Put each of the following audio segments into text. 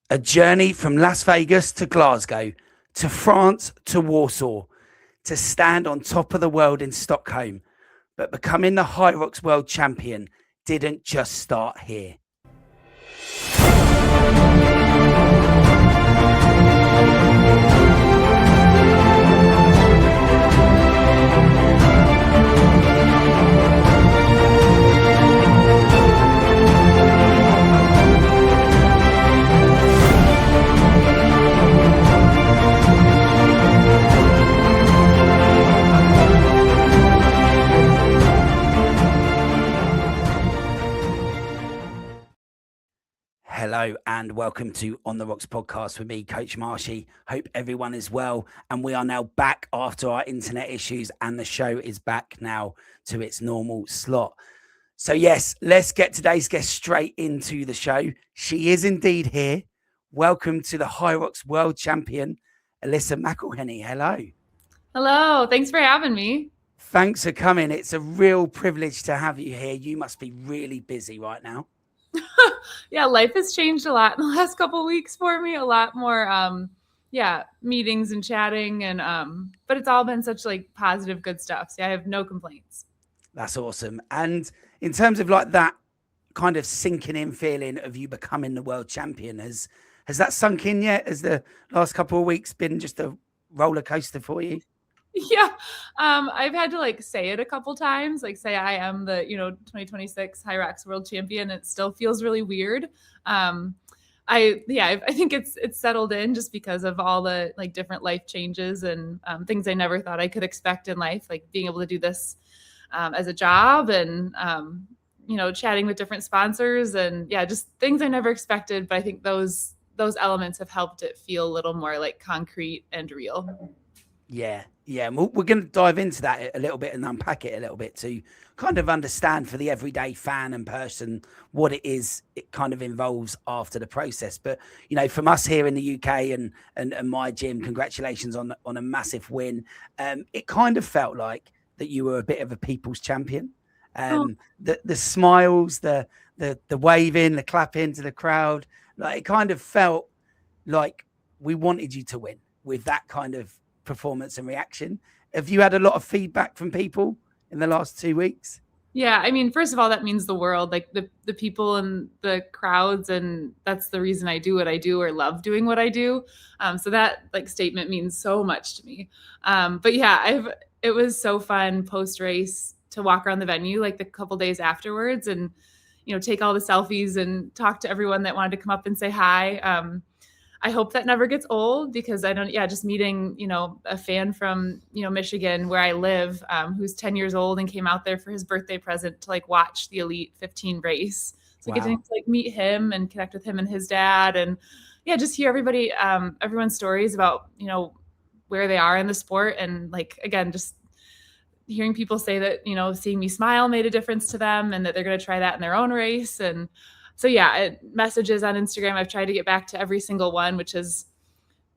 A journey from Las Vegas to Glasgow, to France to Warsaw, to stand on top of the world in Stockholm. But becoming the HYROX World Champion didn't just start here. Hello and welcome to On The ROX Podcast with me, Coach Marshy. Hope everyone is well. And we are now back after our internet issues and the show is back now to its normal slot. So yes, let's get today's guest straight into the show. She is indeed here. Welcome to the HYROX World Champion, Alyssa Mcelheny. Hello. Hello. Thanks for having me. Thanks for coming. It's a real privilege to have you here. You must be really busy right now. Yeah, life has changed a lot in the last couple of weeks for me. A lot more, meetings and chatting, and but it's all been such like positive, good stuff. So I have no complaints. That's awesome. And in terms of like that kind of sinking in feeling of you becoming the world champion, has that sunk in yet? Has the last couple of weeks been just a roller coaster for you? Yeah. I've had to like say it a couple times, like say I am the, 2026 HYROX World Champion. It still feels really weird. I think it's settled in just because of all the like different life changes and things I never thought I could expect in life, like being able to do this as a job and, chatting with different sponsors and just things I never expected. But I think those elements have helped it feel a little more like concrete and real. Yeah. We're going to dive into that a little bit and unpack it a little bit to kind of understand for the everyday fan and person what it is it kind of involves after the process. But, from us here in the UK and my gym, congratulations on a massive win. It kind of felt like that you were a bit of a people's champion. The smiles, the waving, the clapping to the crowd, like it kind of felt like we wanted you to win with that kind of performance and reaction. Have you had a lot of feedback from people in the last 2 weeks? Yeah, I mean, first of all, that means the world, like the people and the crowds, and that's the reason I do what I do or love doing what I do. So that like statement means so much to me. But yeah, it was so fun post race to walk around the venue like the couple days afterwards and take all the selfies and talk to everyone that wanted to come up and say hi. I hope that never gets old because just meeting, a fan from, Michigan where I live, who's 10 years old and came out there for his birthday present to like watch the Elite 15 race. So getting to like meet him and connect with him and his dad and just hear everyone's stories about, where they are in the sport. And like, again, just hearing people say that, seeing me smile made a difference to them and that they're going to try that in their own race. And so messages on Instagram, I've tried to get back to every single one, which has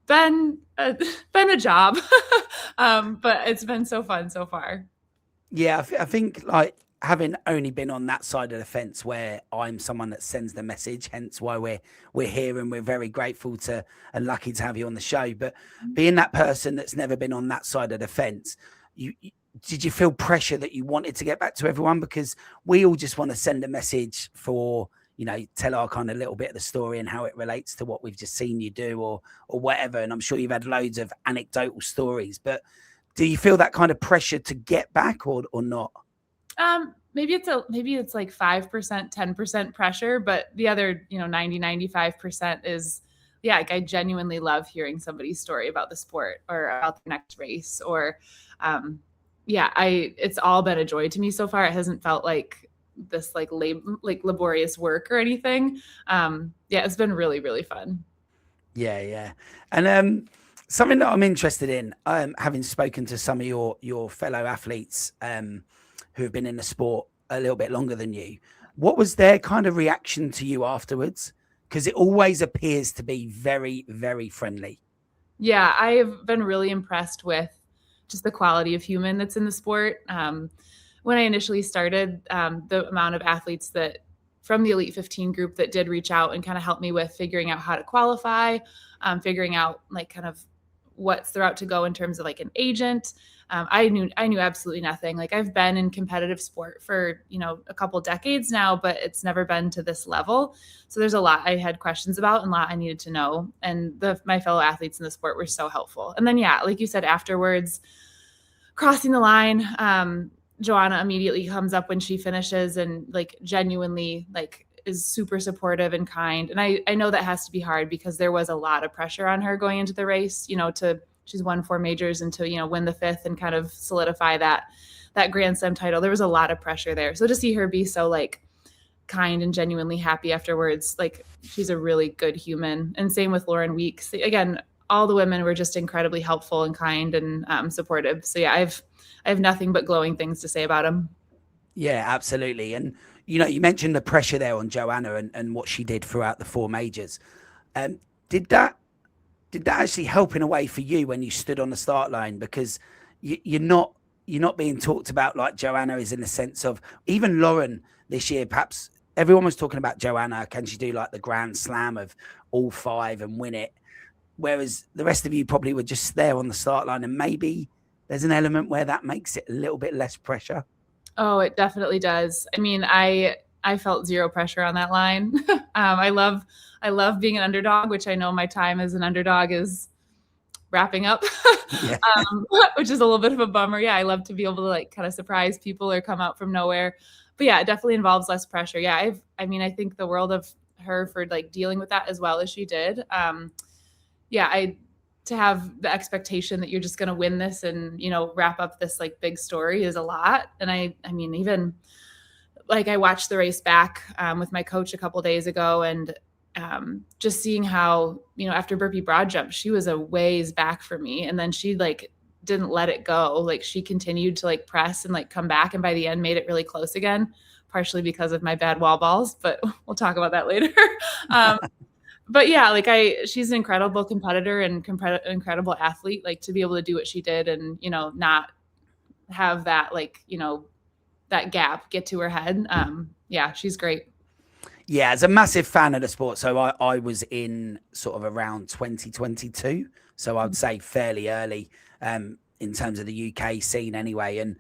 been a job, but it's been so fun so far. Yeah, I think like having only been on that side of the fence where I'm someone that sends the message, hence why we're here and we're very grateful to and lucky to have you on the show. But being that person that's never been on that side of the fence, did you feel pressure that you wanted to get back to everyone? Because we all just want to send a message for tell our kind of little bit of the story and how it relates to what we've just seen you do or whatever. And I'm sure you've had loads of anecdotal stories, but do you feel that kind of pressure to get back or not? Maybe it's like 5%, 10% pressure, but the other, 95% is, like I genuinely love hearing somebody's story about the sport or about the next race or, it's all been a joy to me so far. It hasn't felt like this like laborious work or anything. It's been really, really fun. Yeah. And something that I'm interested in, having spoken to some of your fellow athletes who have been in the sport a little bit longer than you, what was their kind of reaction to you afterwards? Because it always appears to be very, very friendly. Yeah, I have been really impressed with just the quality of human that's in the sport. When I initially started, the amount of athletes that from the Elite 15 group that did reach out and kind of help me with figuring out how to qualify, figuring out like kind of what's the route to go in terms of like an agent. I knew absolutely nothing. Like I've been in competitive sport for, a couple decades now, but it's never been to this level. So there's a lot I had questions about and a lot I needed to know. And my fellow athletes in the sport were so helpful. And then, yeah, like you said, afterwards, crossing the line, Joanna immediately comes up when she finishes and like genuinely like is super supportive and kind. And I know that has to be hard because there was a lot of pressure on her going into the race, she's won 4 majors and to, win the 5th and kind of solidify that Grand Slam title. There was a lot of pressure there. So to see her be so like kind and genuinely happy afterwards, like she's a really good human. And same with Lauren Weeks. Again, all the women were just incredibly helpful and kind and supportive. So yeah, I have nothing but glowing things to say about them. Yeah, absolutely. And, you mentioned the pressure there on Joanna and what she did throughout the 4 majors. Did that actually help in a way for you when you stood on the start line? Because you're not being talked about like Joanna is, in the sense of even Lauren this year. Perhaps everyone was talking about Joanna. Can she do like the Grand Slam of all 5 and win it? Whereas the rest of you probably were just there on the start line, and maybe there's an element where that makes it a little bit less pressure. Oh, it definitely does. I mean, I felt zero pressure on that line. I love being an underdog, which I know my time as an underdog is wrapping up, Yeah. Which is a little bit of a bummer. Yeah, I love to be able to like kind of surprise people or come out from nowhere. But yeah, it definitely involves less pressure. Yeah, I think the world of her for like dealing with that as well as she did. To have the expectation that you're just going to win this and, wrap up this like big story is a lot. And I mean, even like I watched the race back with my coach a couple days ago, and just seeing how, after burpee broad jump, she was a ways back for me. And then she like didn't let it go. Like she continued to like press and like come back. And by the end made it really close again, partially because of my bad wall balls, but we'll talk about that later. But yeah, like she's an incredible competitor and incredible athlete, like to be able to do what she did and, not have that, like, that gap get to her head. Yeah, she's great. Yeah, as a massive fan of the sport. So I was in sort of around 2022. So I would say fairly early in terms of the UK scene anyway. And,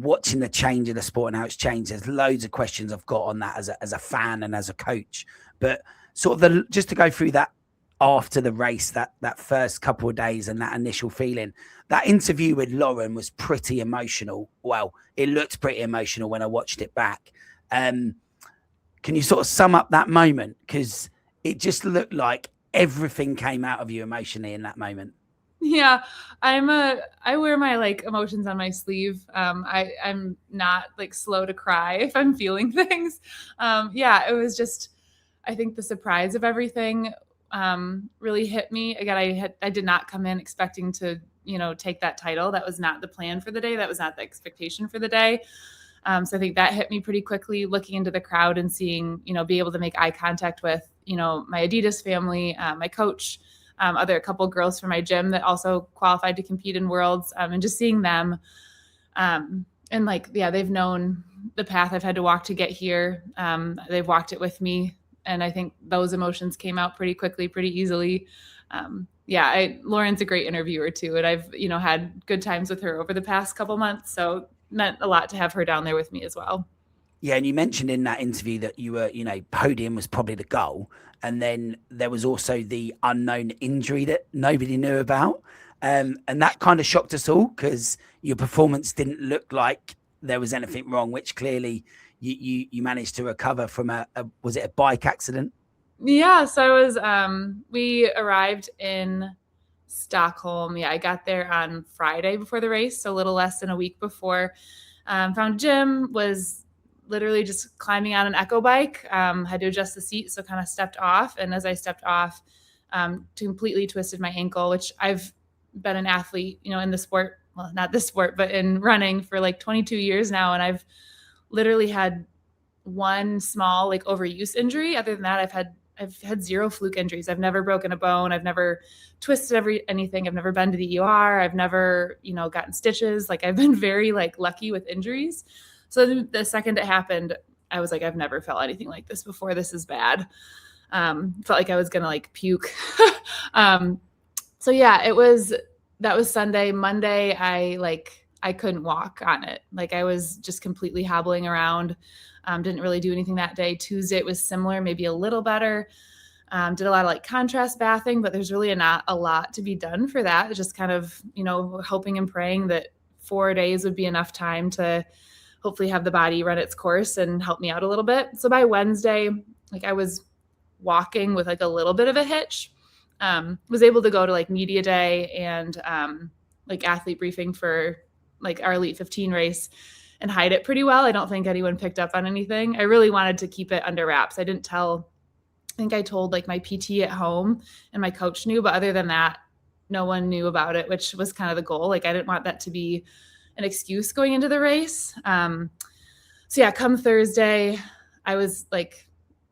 watching the change of the sport and how it's changed, there's loads of questions I've got on that as a fan and as a coach. But sort of just to go through that after the race, that first couple of days and that initial feeling, that interview with Lauren was pretty emotional. Well, it looked pretty emotional when I watched it back. Can you sort of sum up that moment? Because it just looked like everything came out of you emotionally in that moment. Yeah, I wear my like emotions on my sleeve. I'm not like slow to cry if I'm feeling things. Yeah, it was just, I think the surprise of everything really hit me. Again, I did not come in expecting to, take that title. That was not the plan for the day. That was not the expectation for the day. So I think that hit me pretty quickly, looking into the crowd and seeing, be able to make eye contact with, my Adidas family, my coach, a couple girls from my gym that also qualified to compete in Worlds, and just seeing them. And like, yeah, they've known the path I've had to walk to get here. They've walked it with me. And I think those emotions came out pretty quickly, pretty easily. Lauren's a great interviewer too. And I've, had good times with her over the past couple months. So it meant a lot to have her down there with me as well. Yeah. And you mentioned in that interview that you were, podium was probably the goal. And then there was also the unknown injury that nobody knew about. And that kind of shocked us all because your performance didn't look like there was anything wrong, which clearly you managed to recover from was it a bike accident? Yeah. So I was, we arrived in Stockholm. Yeah. I got there on Friday before the race. So a little less than a week before, found gym, was literally just climbing on an echo bike, had to adjust the seat. So kind of stepped off. And as I stepped off, completely twisted my ankle, which I've been an athlete, in the sport, well, not this sport, but in running for like 22 years now. And I've literally had one small like overuse injury. Other than that, I've had zero fluke injuries. I've never broken a bone. I've never twisted anything. I've never been to the ER. I've never, gotten stitches. Like I've been very like lucky with injuries. So the second it happened, I was like, I've never felt anything like this before. This is bad. Felt like I was going to like puke. So yeah, that was Sunday. Monday, I couldn't walk on it. Like I was just completely hobbling around. Didn't really do anything that day. Tuesday, it was similar, maybe a little better. Did a lot of like contrast bathing, but there's really not a lot to be done for that. It's just kind of, hoping and praying that 4 days would be enough time to hopefully have the body run its course and help me out a little bit. So by Wednesday, like I was walking with like a little bit of a hitch. Was able to go to like media day and like athlete briefing for like our Elite 15 race and hide it pretty well. I don't think anyone picked up on anything. I really wanted to keep it under wraps. I think I told like my PT at home and my coach knew, but other than that, no one knew about it, which was kind of the goal. Like I didn't want that to be an excuse going into the race. So yeah, come Thursday, I was like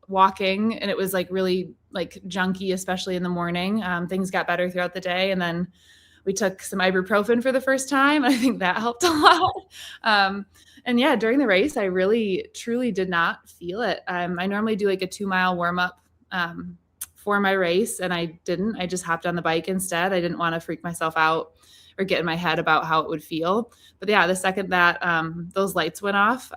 walking and it was like really like junky, especially in the morning. Things got better throughout the day. And then we took some ibuprofen for the first time. I think that helped a lot. And yeah, during the race, I really, truly did not feel it. I normally do like a 2-mile warm up for my race. And I didn't. I just hopped on the bike instead. I didn't want to freak myself out or get in my head about how it would feel. But yeah, the second that those lights went off,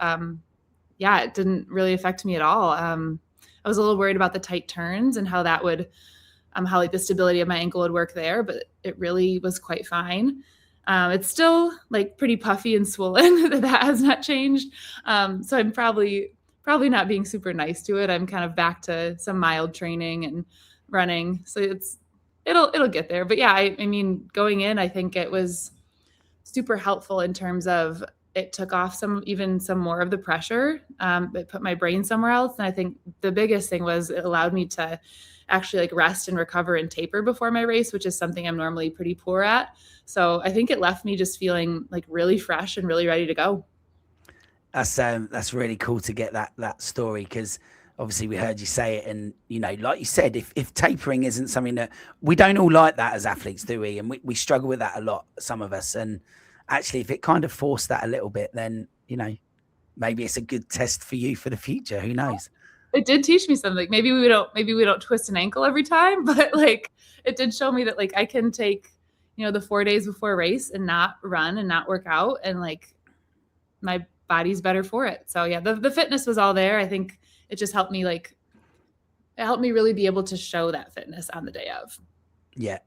yeah, it didn't really affect me at all. I was a little worried about the tight turns and how that would, how like the stability of my ankle would work there, but it really was quite fine. It's still like pretty puffy and swollen. That has not changed. So I'm probably not being super nice to it. I'm kind of back to some mild training and running. So it'll get there. But yeah, I mean, going in, I think it was super helpful in terms of it took off some more of the pressure. It put my brain somewhere else. And I think the biggest thing was it allowed me to actually like rest and recover and taper before my race, which is something I'm normally pretty poor at. So I think it left me just feeling like really fresh and really ready to go. That's really cool to get that story, because obviously we heard you say it, and like you said, if tapering isn't something that we don't all like that as athletes, do we? And we struggle with that a lot, some of us. And actually, if it kind of forced that a little bit, then maybe it's a good test for you for the future. Who knows? It did teach me something. Maybe we don't twist an ankle every time, but like it did show me that like I can take the 4 days before a race and not run and not work out, and like my body's better for it. So yeah, the fitness was all there. I think it just helped me really be able to show that fitness on the day of. Yeah.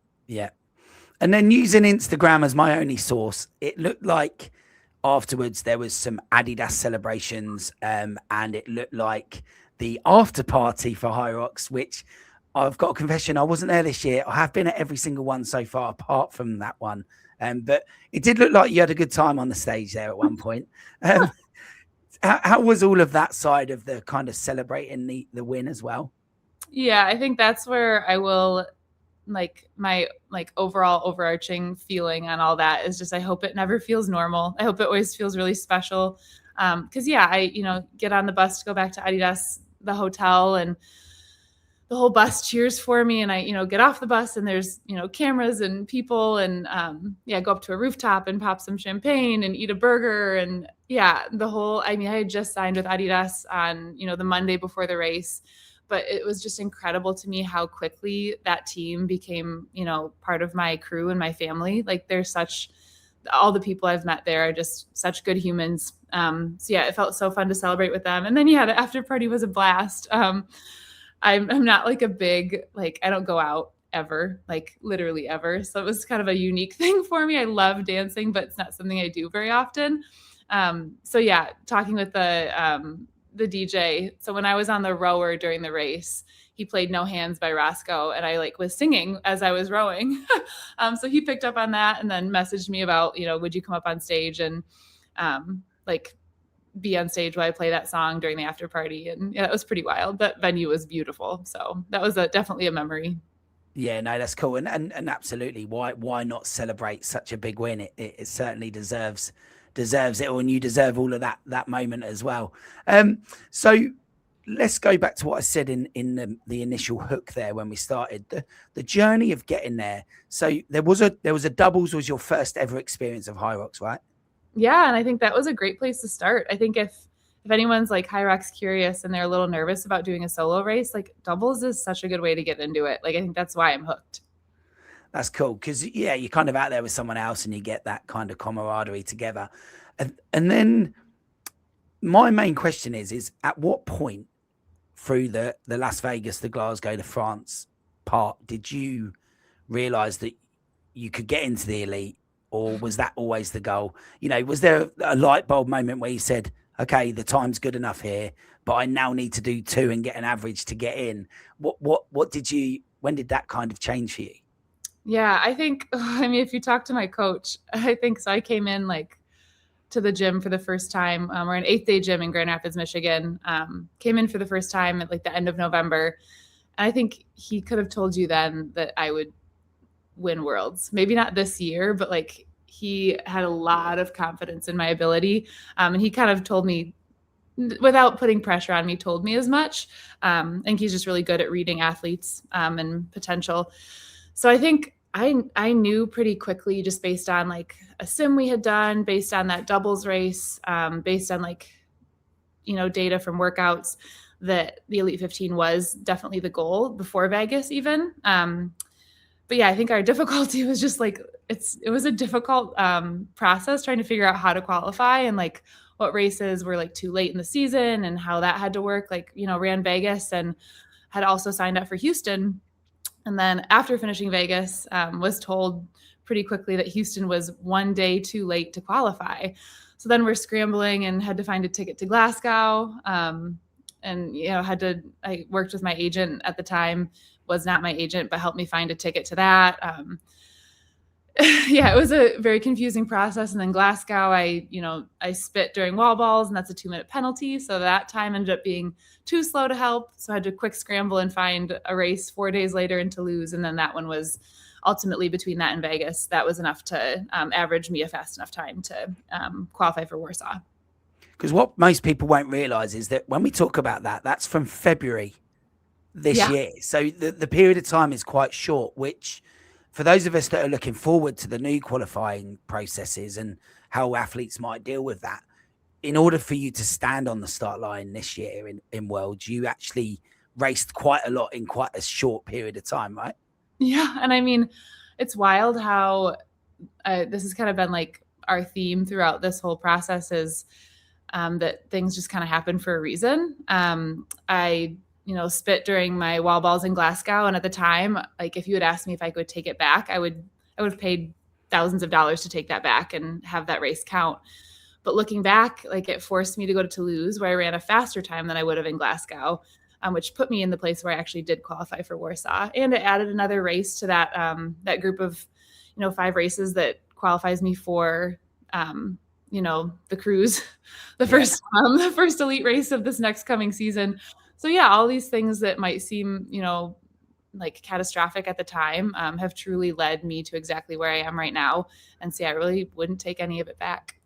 And then using Instagram as my only source, it looked like afterwards there was some Adidas celebrations, and it looked like the after party for HYROX, which I've got a confession, I wasn't there this year. I have been at every single one so far, apart from that one. But it did look like you had a good time on the stage there at one point. How was all of that side of the kind of celebrating the win as well? Yeah, I think that's where I will like my like overall overarching feeling on all that is just I hope it never feels normal. I hope it always feels really special. Because yeah, I get on the bus to go back to Adidas, the hotel, and the whole bus cheers for me, and I get off the bus and there's cameras and people, and go up to a rooftop and pop some champagne and eat a burger, and yeah, I had just signed with Adidas on the Monday before the race, but it was just incredible to me how quickly that team became part of my crew and my family. Like all the people I've met there are just such good humans. So yeah, it felt so fun to celebrate with them, and then yeah, the after party was a blast. I'm not like a big, like, I don't go out ever, like literally ever. So it was kind of a unique thing for me. I love dancing, but it's not something I do very often. So yeah, talking with the DJ. So when I was on the rower during the race, he played No Hands by Roscoe, and I was singing as I was rowing. So he picked up on that and then messaged me about, would you come up on stage and be on stage while I play that song during the after party. And yeah, it was pretty wild. That venue was beautiful. So that was definitely a memory. Yeah, no, that's cool. And absolutely, why not celebrate such a big win? It certainly deserves it all, and you deserve all of that moment as well. So let's go back to what I said in the initial hook there when we started, the journey of getting there. So there was a doubles was your first ever experience of HYROX, right? Yeah. And I think that was a great place to start. I think if if anyone's like HYROX curious and they're a little nervous about doing a solo race, like doubles is such a good way to get into it. Like, I think that's why I'm hooked. That's cool. Cause yeah, you're kind of out there with someone else and you get that kind of camaraderie together. And then my main question is at what point through the Las Vegas, the Glasgow, the France part, did you realize that you could get into the elite, or was that always the goal? You know, was there a light bulb moment where you said, okay, the time's good enough here, but I now need to do 2 and get an average to get in? When did that kind of change for you? Yeah, I think, I mean, if you talk to my coach, I think so. I came in like to the gym for the first time. We're an 8th Day gym in Grand Rapids, Michigan. Came in for the first time at like the end of November. And I think he could have told you then that I would win worlds. Maybe not this year, but like he had a lot of confidence in my ability. And he kind of told me, without putting pressure on me, told me as much. I think he's just really good at reading athletes and potential. So I think I knew pretty quickly, just based on like a sim we had done, based on that doubles race, based on like, you know, data from workouts, that the Elite 15 was definitely the goal before Vegas even. But yeah, I think our difficulty was just like, it was a difficult process trying to figure out how to qualify and like what races were like too late in the season and how that had to work. Like, you know, ran Vegas and had also signed up for Houston. And then after finishing Vegas, was told pretty quickly that Houston was 1 day too late to qualify. So then we're scrambling and had to find a ticket to Glasgow. And, you know, I worked with my agent at the time, was not my agent, but helped me find a ticket to that. Yeah, it was a very confusing process. And then Glasgow, I spit during wall balls, and that's a 2-minute penalty. So that time ended up being too slow to help. So I had to quick scramble and find a race 4 days later in Toulouse. And then that one was ultimately, between that and Vegas, that was enough to average me a fast enough time to qualify for Warsaw. Because what most people won't realize is that when we talk about that, that's from February this year. So the period of time is quite short, which for those of us that are looking forward to the new qualifying processes and how athletes might deal with that, in order for you to stand on the start line this year in Worlds, you actually raced quite a lot in quite a short period of time, right? Yeah. And I mean, it's wild how this has kind of been like our theme throughout this whole process is that things just kind of happen for a reason. I spit during my wall balls in Glasgow. And at the time, like if you had asked me if I could take it back, I would have paid thousands of dollars to take that back and have that race count. But looking back, like it forced me to go to Toulouse, where I ran a faster time than I would have in Glasgow, which put me in the place where I actually did qualify for Warsaw. And it added another race to that, that group of, 5 races that qualifies me for, the cruise, the first elite race of this next coming season. So yeah, all these things that might seem, like catastrophic at the time, have truly led me to exactly where I am right now. And see, I really wouldn't take any of it back.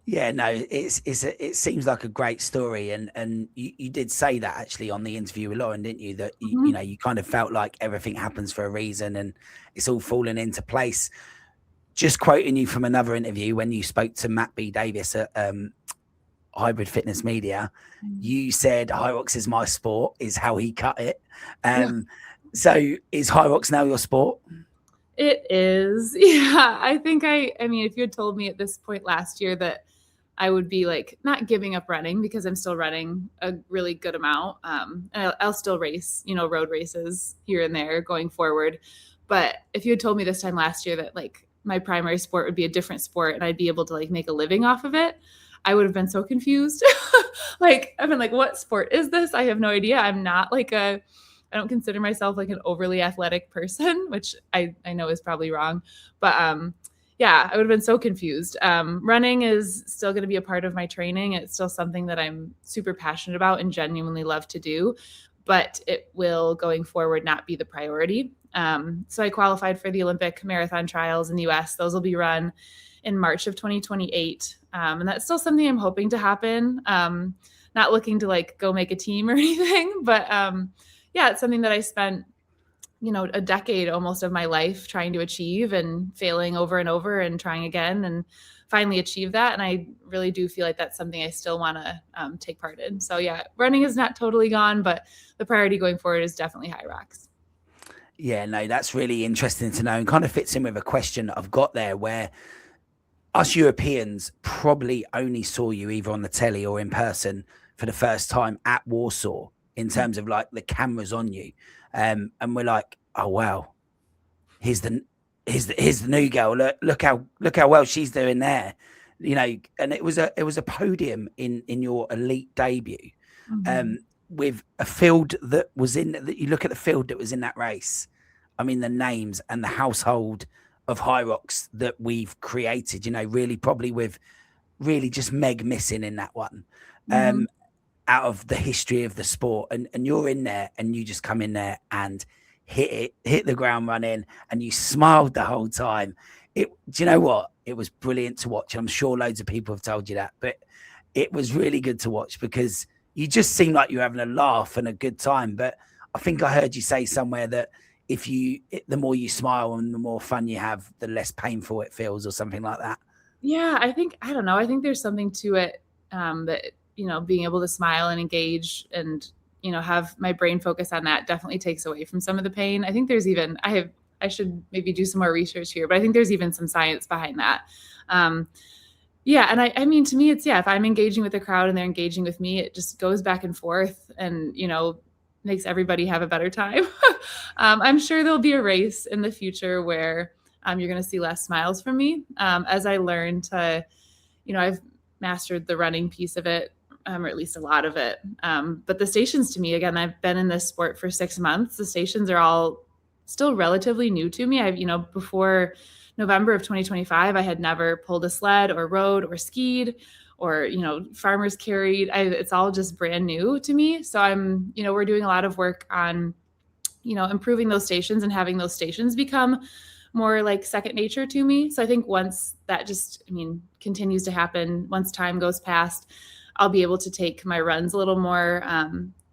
Yeah, no, it seems like a great story, and you did say that actually on the interview with Lauren, didn't you? That you kind of felt like everything happens for a reason, and it's all falling into place. Just quoting you from another interview when you spoke to Matt B. Davis at Hybrid Fitness Media, you said HYROX is my sport, is how he cut it. So is HYROX now your sport? It is. Yeah, I think I mean, if you had told me at this point last year that I would be like not giving up running, because I'm still running a really good amount. And I'll still race, road races here and there going forward. But if you had told me this time last year that like my primary sport would be a different sport and I'd be able to like make a living off of it, I would have been so confused. Like, I've been like, what sport is this? I have no idea. I'm not like I don't consider myself like an overly athletic person, which I know is probably wrong. But yeah, I would have been so confused. Running is still going to be a part of my training. It's still something that I'm super passionate about and genuinely love to do, but it will going forward not be the priority. So I qualified for the Olympic marathon trials in the US. Those will be run in March of 2028. And that's still something I'm hoping to happen. Not looking to like go make a team or anything, but yeah, it's something that I spent, a decade almost of my life trying to achieve and failing over and over and trying again. And finally achieve that. And I really do feel like that's something I still want to take part in. So yeah, running is not totally gone, but the priority going forward is definitely HYROX. Yeah, no, that's really interesting to know, and kind of fits in with a question that I've got there, where us Europeans probably only saw you either on the telly or in person for the first time at Warsaw, in terms of like the cameras on you. And we're like, oh wow, here's the new girl. Look how well she's doing there. You know, and it was a podium in your elite debut. With a field that was in that, you look at the field that was in that race. I mean, the names and the household of HYROX that we've created, you know, really probably with really just Meg missing in that one, out of the history of the sport. And you're in there and you just come in there and hit the ground running, and you smiled the whole time. Do you know what? It was brilliant to watch. I'm sure loads of people have told you that, but it was really good to watch because you just seemed like you were having a laugh and a good time. But I think I heard you say somewhere that the more you smile and the more fun you have, the less painful it feels, or something like that. Yeah, I don't know. I think there's something to it, that, you know, being able to smile and engage and, you know, have my brain focus on that definitely takes away from some of the pain. I think there's even, I should maybe do some more research here, but I think there's even some science behind that. Yeah. And I mean, to me, it's, if I'm engaging with the crowd and they're engaging with me, it just goes back and forth and, you know, makes everybody have a better time. I'm sure there'll be a race in the future where you're going to see less smiles from me, as I learn to, you know, I've mastered the running piece of it, or at least a lot of it. But the stations, to me, again, I've been in this sport for 6 months. The stations are all still relatively new to me. You know, before November of 2025, I had never pulled a sled or rode or skied or, you know, farmers carried. It's all just brand new to me. So you know, we're doing a lot of work on, you know, improving those stations and having those stations become more like second nature to me. So I think once that just, continues to happen, once time goes past, I'll be able to take my runs a little more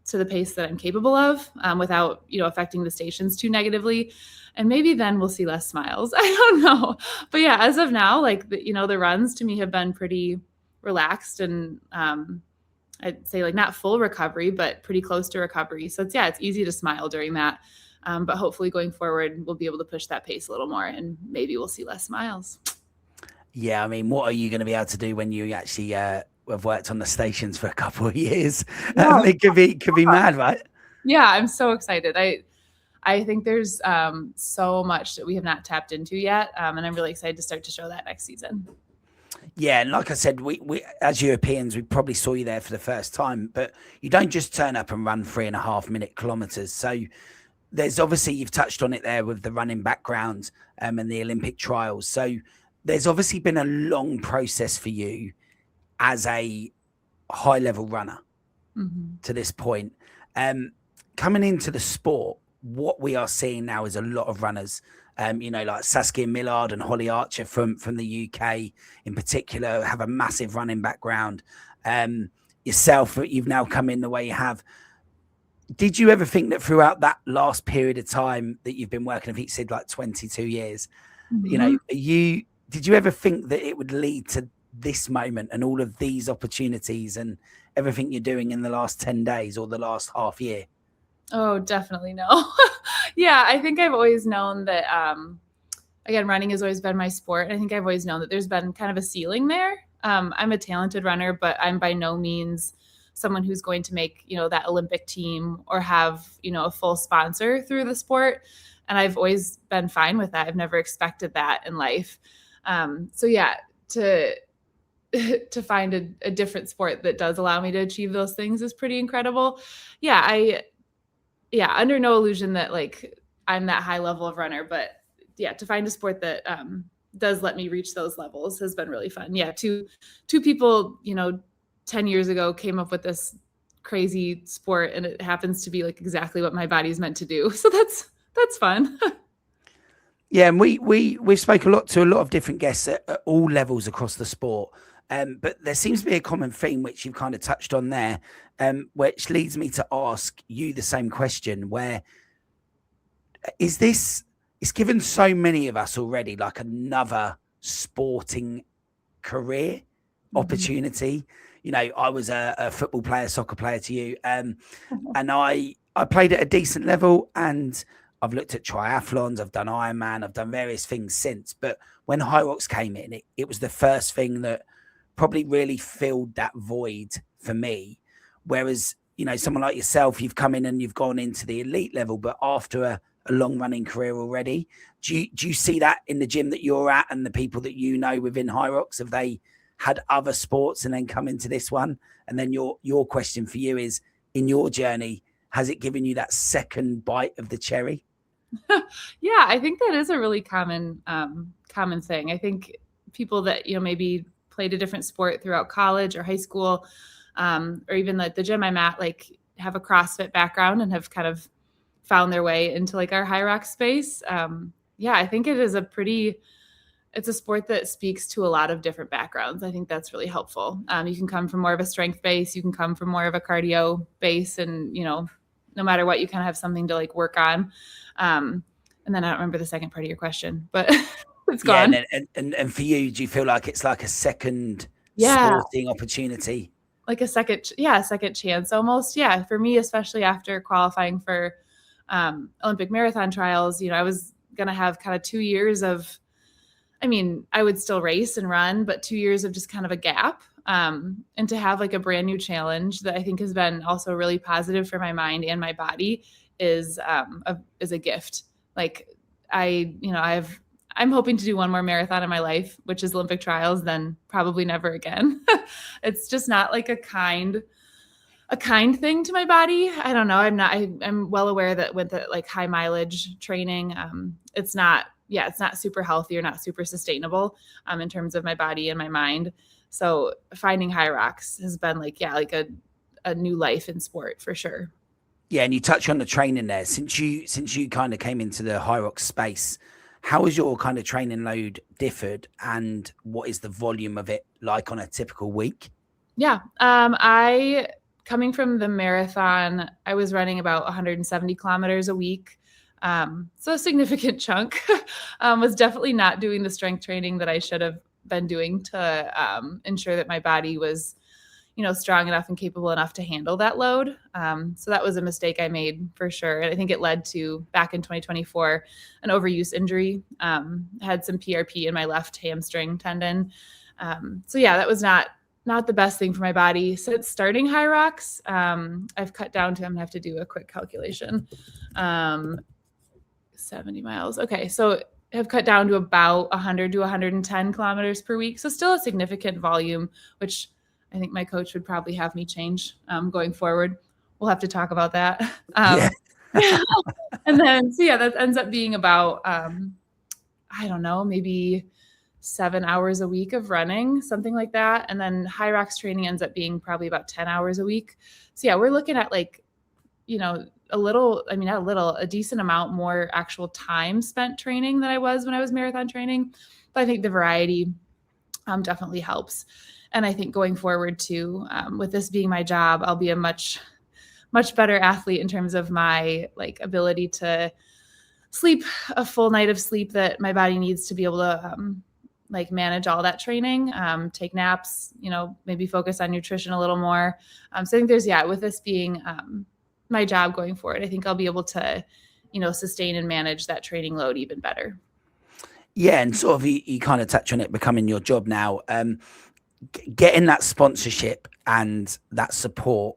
to the pace that I'm capable of, without, you know, affecting the stations too negatively. And maybe then we'll see less smiles. I don't know. But yeah, as of now, like, you know, the runs to me have been pretty relaxed and I'd say like not full recovery, but pretty close to recovery. So it's easy to smile during that. But hopefully going forward, we'll be able to push that pace a little more and maybe we'll see less smiles. Yeah. I mean, what are you going to be able to do when you actually have worked on the stations for a couple of years? Yeah. It could be mad, right? Yeah. I'm so excited. I think there's so much that we have not tapped into yet. And I'm really excited to start to show that next season. Yeah, and like I said, we as Europeans, we probably saw you there for the first time, but you don't just turn up and run 3.5 minute kilometers. So there's obviously, you've touched on it there with the running background and the Olympic trials. So there's obviously been a long process for you as a high level runner to this point. Coming into the sport, what we are seeing now is a lot of runners, you know, like Saskia Millard and Holly Archer from the UK in particular, have a massive running background. Yourself, you've now come in the way you have. Did you ever think that throughout that last period of time that you've been working, I think you said like 22 years, you know, did you ever think that it would lead to this moment and all of these opportunities and everything you're doing in the last 10 days or the last half year? Oh, definitely no. Yeah, I think I've always known that, again, running has always been my sport. I think I've always known that there's been kind of a ceiling there. I'm a talented runner, but I'm by no means someone who's going to make, you know, that Olympic team or have, you know, a full sponsor through the sport. And I've always been fine with that. I've never expected that in life. So yeah, to find a different sport that does allow me to achieve those things is pretty incredible. Yeah, under no illusion that like I'm that high level of runner, but yeah, to find a sport that does let me reach those levels has been really fun. Yeah, two people, you know, 10 years ago came up with this crazy sport, and it happens to be like exactly what my body's meant to do. So that's fun. Yeah, and we've spoken to a lot of different guests at all levels across the sport. But there seems to be a common theme, which you've kind of touched on there, which leads me to ask you the same question, where it's given so many of us already like another sporting career opportunity. You know, I was a football player, soccer player to you, and I played at a decent level, and I've looked at triathlons, I've done Ironman, I've done various things since. But when HYROX came in, it was the first thing that probably really filled that void for me. Whereas, you know, someone like yourself, you've come in and you've gone into the elite level, but after a long running career already. Do you see that in the gym that you're at and the people that you know within HYROX? Have they had other sports and then come into this one? And then your question for you is, in your journey, has it given you that second bite of the cherry? Yeah, I think that is a really common thing. I think people that, you know, maybe played a different sport throughout college or high school, or even like the gym I'm at, like have a CrossFit background and have kind of found their way into like our HYROX space. Yeah, I think it is it's a sport that speaks to a lot of different backgrounds. I think that's really helpful. You can come from more of a strength base, you can come from more of a cardio base, and, you know, no matter what, you kind of have something to like work on. And then I don't remember the second part of your question, but it's gone. Yeah, and for you, do you feel like it's like a second sporting opportunity? Like a second chance almost. Yeah. For me, especially after qualifying for Olympic marathon trials, you know, I was going to have kind of 2 years of, I mean, I would still race and run, but 2 years of just kind of a gap. And to have like a brand new challenge that I think has been also really positive for my mind and my body is a gift. Like I'm hoping to do one more marathon in my life, which is Olympic trials, then probably never again. It's just not like a kind thing to my body. I don't know. I'm well aware that with the like high mileage training, it's not super healthy or not super sustainable in terms of my body and my mind. So finding HYROX has been like a new life in sport for sure. Yeah, and you touch on the training there. Since you kind of came into the HYROX space, how has your kind of training load differed, and what is the volume of it like on a typical week? Yeah, coming from the marathon, I was running about 170 kilometers a week. So a significant chunk. Was definitely not doing the strength training that I should have been doing to ensure that my body was, you know, strong enough and capable enough to handle that load. So that was a mistake I made for sure. And I think it led to, back in 2024, an overuse injury. I had some PRP in my left hamstring tendon. So yeah, that was not the best thing for my body. Since starting HYROX, I've cut down to, I'm gonna have to do a quick calculation. 70 miles. Okay. So I've cut down to about 100 to 110 kilometers per week. So still a significant volume, which I think my coach would probably have me change going forward. We'll have to talk about that. And then, so yeah, that ends up being about, I don't know, maybe 7 hours a week of running, something like that. And then HYROX training ends up being probably about 10 hours a week. So yeah, we're looking at like, you know, a decent amount more actual time spent training than I was when I was marathon training. But I think the variety definitely helps. And I think going forward too, with this being my job, I'll be a much, much better athlete in terms of my like ability to sleep a full night of sleep that my body needs to be able to like manage all that training, take naps, you know, maybe focus on nutrition a little more. So I think with this being my job going forward, I think I'll be able to, you know, sustain and manage that training load even better. Yeah. And sort of you kind of touch on it becoming your job now. Getting that sponsorship and that support,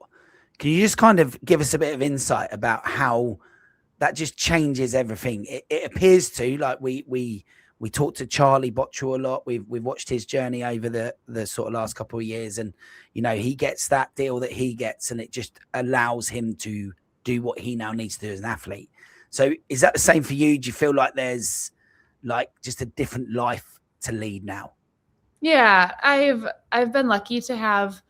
can you just kind of give us a bit of insight about how that just changes everything? It appears to, like we talked to Charlie Bottrell a lot. We've watched his journey over the sort of last couple of years, and you know, he gets that deal that he gets, and it just allows him to do what he now needs to do as an athlete. So is that the same for you? Do you feel like there's like just a different life to lead now? Yeah, I've been lucky to have,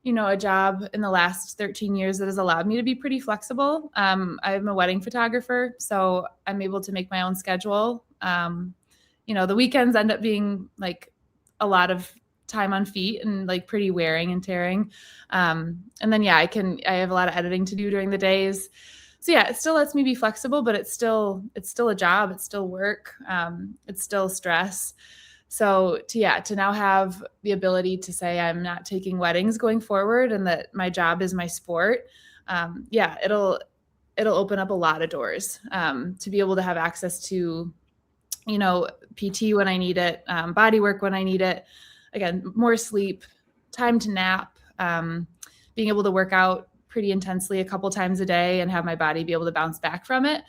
you know, a job in the last 13 years that has allowed me to be pretty flexible. I'm a wedding photographer, so I'm able to make my own schedule. You know, the weekends end up being like a lot of time on feet and like pretty wearing and tearing. And then, yeah, I have a lot of editing to do during the days. So yeah, it still lets me be flexible, but it's still a job. It's still work. It's still stress. So to now have the ability to say I'm not taking weddings going forward and that my job is my sport, it'll open up a lot of doors, to be able to have access to, PT when I need it, body work when I need it. Again, more sleep, time to nap, being able to work out pretty intensely a couple times a day and have my body be able to bounce back from it.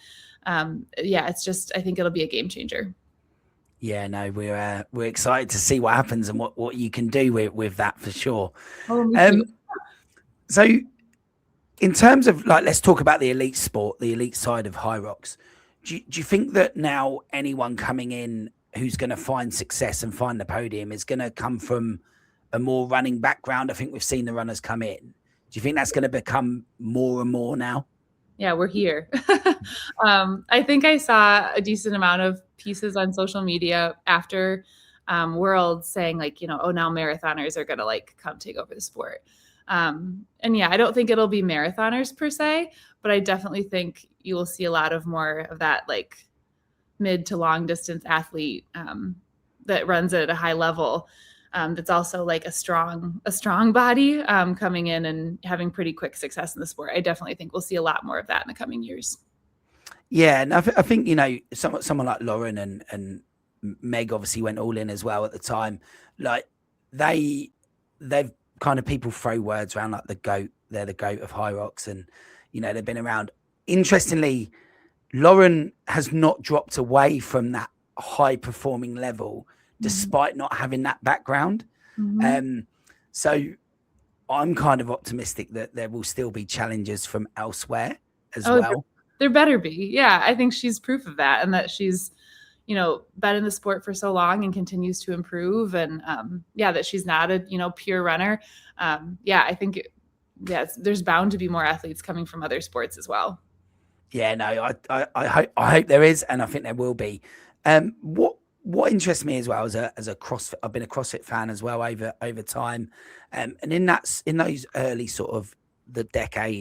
It's just, I think it'll be a game changer. Yeah, no, we're excited to see what happens and what you can do with that for sure. Oh, me too. So in terms of let's talk about the elite sport, the elite side of HYROX. Do you think that now anyone coming in who's going to find success and find the podium is going to come from a more running background? I think we've seen the runners come in. Do you think that's going to become more and more now? Yeah, we're here. I think I saw a decent amount of pieces on social media after Worlds saying now marathoners are going to come take over the sport. I don't think it'll be marathoners per se, but I definitely think you will see a lot of more of that mid to long distance athlete that runs at a high level. That's also a strong body coming in and having pretty quick success in the sport. I definitely think we'll see a lot more of that in the coming years. Yeah, and I think someone like Lauren and Meg obviously went all in as well at the time. They've kind of, people throw words around like the GOAT. They're the GOAT of HYROX, and they've been around. Interestingly, Lauren has not dropped away from that high performing level despite not having that background. So I'm kind of optimistic that there will still be challenges from elsewhere as well. There better be. Yeah, I think she's proof of that, and that she's been in the sport for so long and continues to improve, and that she's not a pure runner. I think there's bound to be more athletes coming from other sports as well. Yeah, no, I hope there is, and I think there will be. What interests me as well as a CrossFit, I've been a CrossFit fan as well over time, and in those early sort of the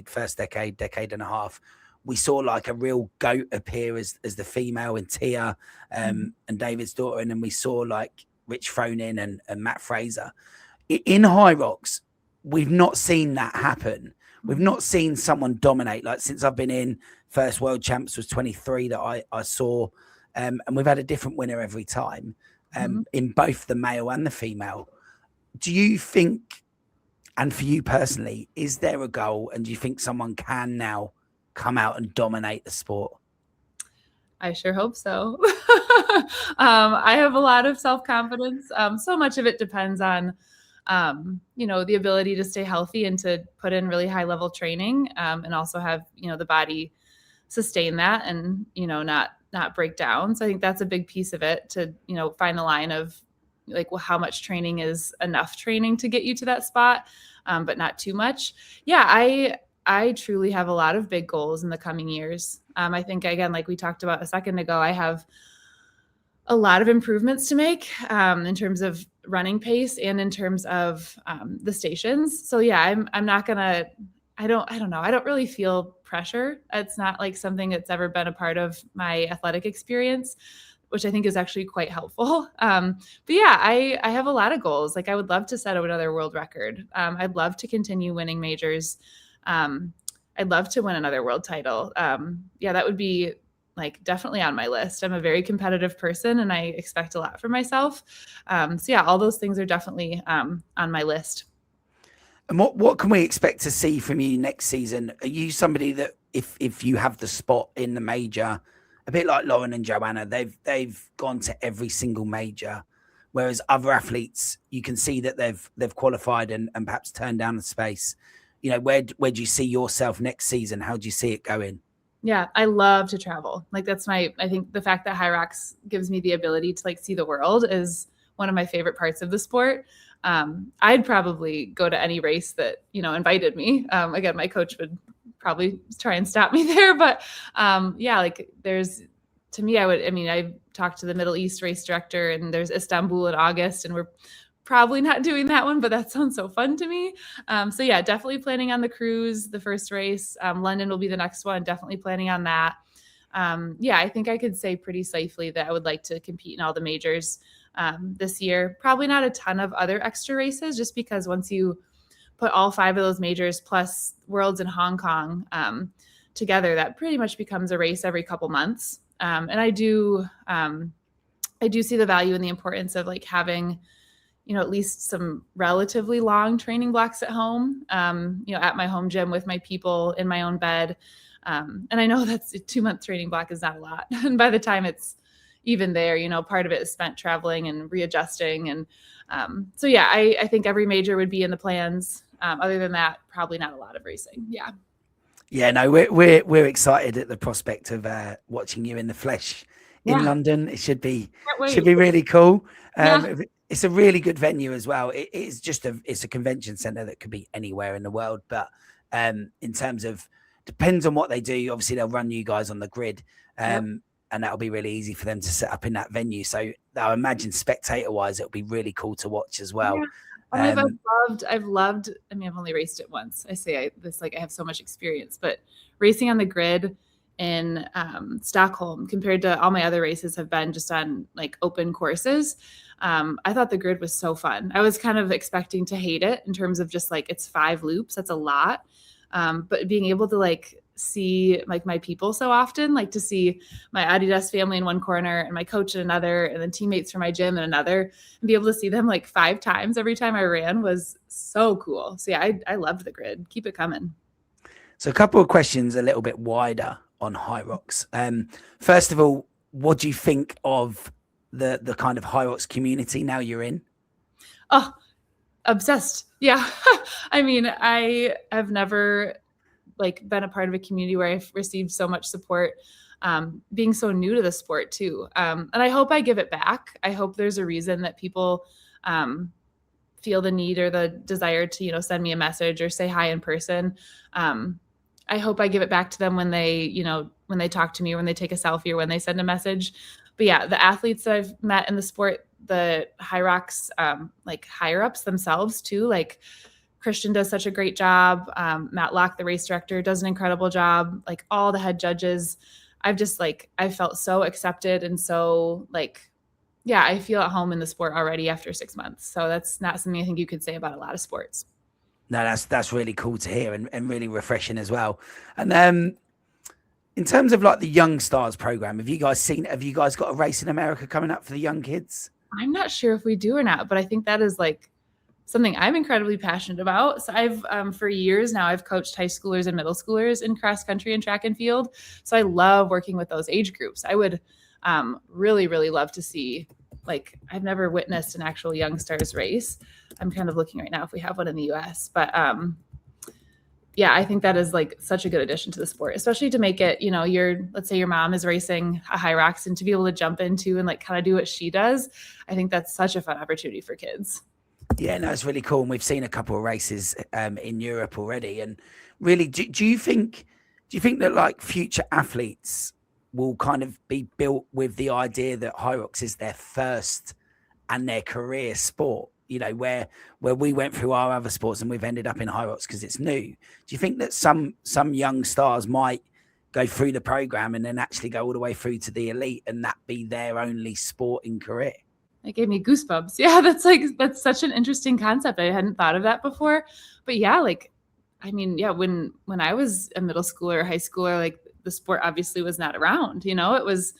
first decade and a half, we saw a real GOAT appear as the female in Tia and David's daughter, and then we saw Rich Froning and Matt Fraser. In HYROX, we've not seen that happen. We've not seen someone dominate. Since I've been in, first world champs was 23 that I saw. And we've had a different winner every time in both the male and the female. Do you think, and for you personally, is there a goal, and do you think someone can now come out and dominate the sport? I sure hope so. I have a lot of self-confidence. So much of it depends on, the ability to stay healthy and to put in really high level training, and also have, the body sustain that and, not break down. So I think that's a big piece of it, to, find the line of how much training is enough training to get you to that spot, but not too much. Yeah, I truly have a lot of big goals in the coming years. I think, again, like we talked about a second ago, I have a lot of improvements to make in terms of running pace and in terms of the stations. So yeah, I'm not gonna, I don't know. I don't really feel pressure. It's not something that's ever been a part of my athletic experience, which I think is actually quite helpful. But yeah, I have a lot of goals. I would love to set another world record. I'd love to continue winning majors. I'd love to win another world title. That would be definitely on my list. I'm a very competitive person and I expect a lot from myself. So yeah, all those things are definitely on my list. And what can we expect to see from you next season? Are you somebody that if you have the spot in the major, a bit like Lauren and Joanna, they've gone to every single major, whereas other athletes, you can see that they've qualified and perhaps turned down the space. Where do you see yourself next season? How do you see it going? Yeah, I love to travel. I think the fact that HYROX gives me the ability to see the world is one of my favorite parts of the sport. I'd probably go to any race that, invited me. Again, my coach would probably try and stop me there, but I've talked to the Middle East race director, and there's Istanbul in August, and we're probably not doing that one, but that sounds so fun to me. So yeah, definitely planning on the cruise, the first race. London will be the next one. Definitely planning on that. I think I could say pretty safely that I would like to compete in all the majors. this year. Probably not a ton of other extra races, just because once you put all 5 of those majors plus Worlds in Hong Kong together, that pretty much becomes a race every couple months. And I do see the value and the importance of like having, at least some relatively long training blocks at home, at my home gym with my people in my own bed. And I know that's a 2-month training block is not a lot. And by the time it's even there, part of it is spent traveling and readjusting. And so, yeah, I think every major would be in the plans. Other than that, probably not a lot of racing. Yeah. Yeah, no, we're excited at the prospect of watching you in the flesh in London. It should be really cool. It's a really good venue as well. It's a convention center that could be anywhere in the world, but in terms of depends on what they do. Obviously, they'll run you guys on the grid, and that'll be really easy for them to set up in that venue. So I imagine spectator wise, it'll be really cool to watch as well. Yeah. I've loved. I mean, I've only raced it once. I say I have so much experience, but racing on the grid in Stockholm compared to all my other races have been just on like open courses. I thought the grid was so fun. I was kind of expecting to hate it in terms of just like it's 5 loops. That's a lot. But being able to like see like my people so often, like to see my Adidas family in one corner and my coach in another, and then teammates from my gym in another, and be able to see them like 5 times every time I ran was so cool. So yeah, I loved the grid. Keep it coming. So a couple of questions a little bit wider on HYROX. First of all, what do you think of the kind of HYROX community now you're in? Oh, obsessed. Yeah. I mean, I have never like been a part of a community where I've received so much support, being so new to the sport too. And I hope I give it back. I hope there's a reason that people feel the need or the desire to, send me a message or say hi in person. I hope I give it back to them when they talk to me, or when they take a selfie, or when they send a message. But yeah, the athletes that I've met in the sport, the HYROX, like higher ups themselves too, like Christian does such a great job. Matt Locke, the race director, does an incredible job. Like all the head judges, I felt so accepted. And so I feel at home in the sport already after 6 months. So that's not something I think you could say about a lot of sports. No, that's really cool to hear, and really refreshing as well. And in terms of like the YoungStars program, have you guys got a race in America coming up for the young kids? I'm not sure if we do or not, but I think that is like something I'm incredibly passionate about. So I've, for years now, I've coached high schoolers and middle schoolers in cross country and track and field. So I love working with those age groups. I would really, really love to see, like, I've never witnessed an actual YoungStars race. I'm kind of looking right now if we have one in the US, but yeah, I think that is like such a good addition to the sport, especially to make it, let's say your mom is racing a HYROX, and to be able to jump into and like kind of do what she does. I think that's such a fun opportunity for kids. Yeah, no, it's really cool. And we've seen a couple of races in Europe already. And really, do you think that like future athletes will kind of be built with the idea that HYROX is their first and their career sport? Where we went through our other sports and we've ended up in HYROX because it's new. Do you think that some young stars might go through the program and then actually go all the way through to the elite, and that be their only sporting career? It gave me goosebumps. Yeah, that's such an interesting concept. I hadn't thought of that before. But yeah, when I was a middle schooler, high schooler, like the sport obviously was not around. It was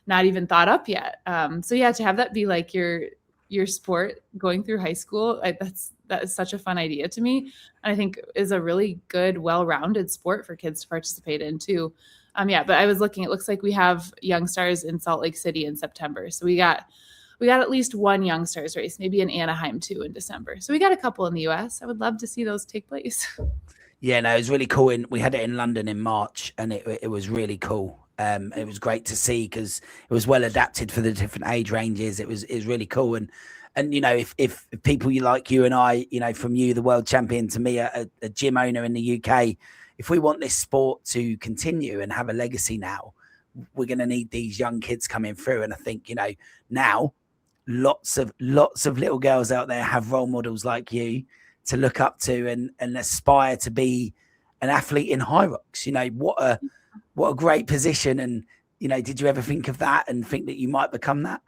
not even thought up yet. So yeah, to have that be like your sport going through high school, that is such a fun idea to me, and I think is a really good, well-rounded sport for kids to participate in too. But I was looking, it looks like we have YoungStars in Salt Lake City in September, so we got at least one YoungStars race, maybe in Anaheim too in December. So we got a couple in the US. I would love to see those take place. Yeah, no, it was really cool. We had it in London in March, and it was really cool. It was great to see because it was well adapted for the different age ranges. It was really cool. And if people like you and I, from you, the world champion, to me, a gym owner in the UK, if we want this sport to continue and have a legacy now, we're going to need these young kids coming through. And I think, now lots of little girls out there have role models like you to look up to and aspire to be an athlete in HYROX. What a great position. And, did you ever think of that and think that you might become that?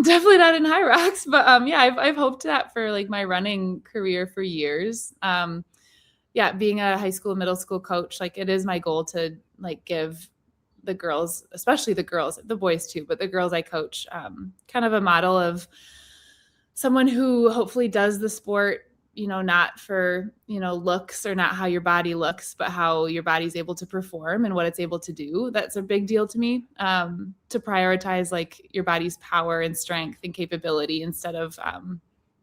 Definitely not in HYROX, but yeah, I've hoped that for like my running career for years. Yeah, being a high school, middle school coach, like it is my goal to like give the girls, especially the girls, the boys too, but the girls I coach, kind of a model of someone who hopefully does the sport, not for, looks or not how your body looks, but how your body's able to perform and what it's able to do. That's a big deal to me, to prioritize like your body's power and strength and capability instead of,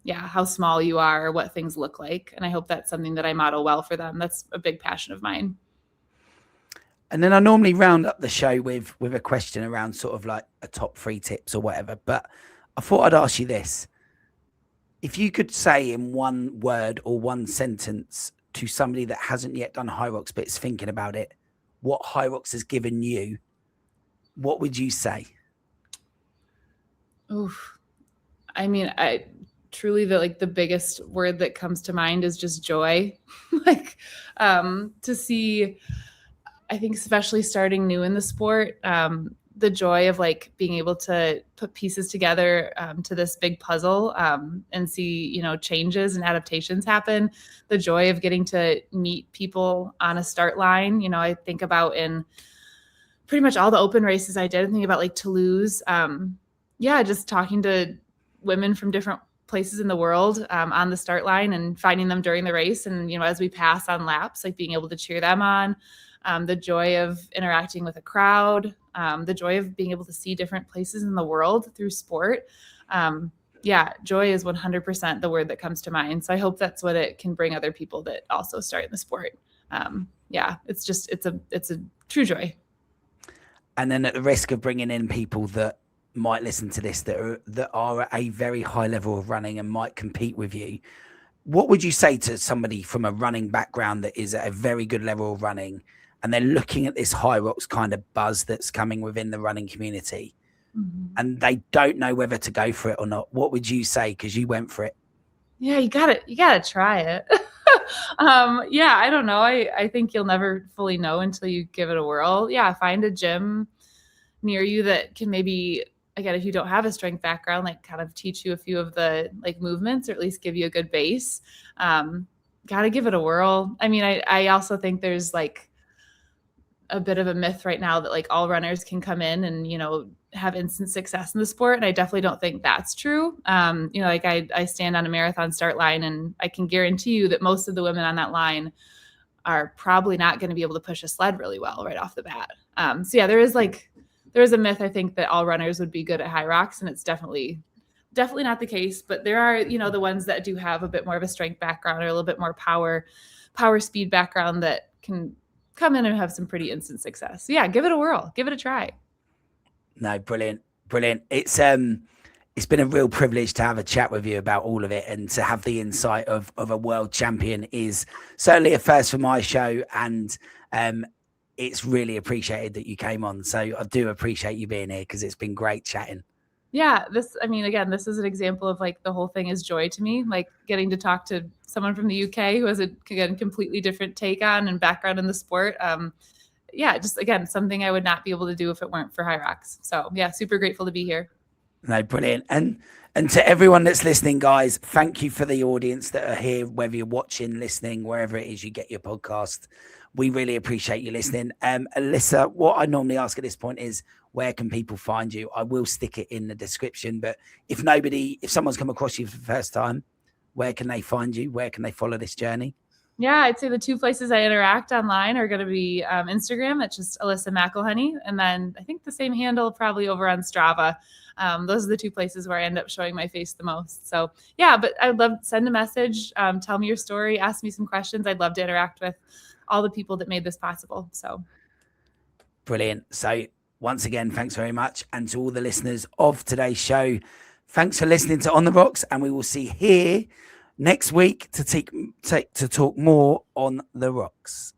how small you are or what things look like. And I hope that's something that I model well for them. That's a big passion of mine. And then I normally round up the show with a question around sort of like a top 3 tips or whatever. But I thought I'd ask you this. If you could say in one word or one sentence to somebody that hasn't yet done HYROX but is thinking about it, what HYROX has given you, what would you say? Oof. I mean, truly the biggest word that comes to mind is just joy. Like, to see, I think especially starting new in the sport, the joy of like being able to put pieces together to this big puzzle, and see, changes and adaptations happen. The joy of getting to meet people on a start line. I think about in pretty much all the open races I did, I think about like Toulouse. Just talking to women from different places in the world on the start line and finding them during the race. And, as we pass on laps, like being able to cheer them on. The joy of interacting with a crowd, the joy of being able to see different places in the world through sport. Joy is 100% the word that comes to mind. So I hope that's what it can bring other people that also start in the sport. It's a true joy. And then at the risk of bringing in people that might listen to this that are at a very high level of running and might compete with you, what would you say to somebody from a running background that is at a very good level of running and they're looking at this HYROX kind of buzz that's coming within the running community, and they don't know whether to go for it or not? What would you say? Because you went for it. Yeah, you gotta try it. I don't know. I think you'll never fully know until you give it a whirl. Yeah, find a gym near you that can maybe, again, if you don't have a strength background, like kind of teach you a few of the like movements or at least give you a good base. Got to give it a whirl. I mean, I also think there's like a bit of a myth right now that like all runners can come in and, have instant success in the sport. And I definitely don't think that's true. Like I stand on a marathon start line and I can guarantee you that most of the women on that line are probably not going to be able to push a sled really well right off the bat. There is a myth, I think, that all runners would be good at HYROX, and it's definitely not the case. But there are, the ones that do have a bit more of a strength background or a little bit more power speed background that can come in and have some pretty instant success. So give it a whirl, give it a try. No, brilliant. It's been a real privilege to have a chat with you about all of it, and to have the insight of a world champion is certainly a first for my show, and it's really appreciated that you came on. So I do appreciate you being here because it's been great chatting. Yeah, this is an example of like the whole thing is joy to me, like getting to talk to someone from the UK who has a completely different take on and background in the sport. Just again, something I would not be able to do if it weren't for HYROX. So super grateful to be here. No, brilliant. And to everyone that's listening, guys, thank you for the audience that are here, whether you're watching, listening, wherever it is you get your podcast. We really appreciate you listening. Alyssa, what I normally ask at this point is, where can people find you? I will stick it in the description, but if someone's come across you for the first time, where can they find you? Where can they follow this journey? Yeah, I'd say the 2 places I interact online are going to be Instagram. It's just Alyssa Mcelheny. And then I think the same handle probably over on Strava. Those are the 2 places where I end up showing my face the most. So but I'd love to send a message, tell me your story, ask me some questions. I'd love to interact with all the people that made this possible. So brilliant. So once again, thanks very much. And to all the listeners of today's show, thanks for listening to On The ROX, and we will see here next week to talk more on the rocks.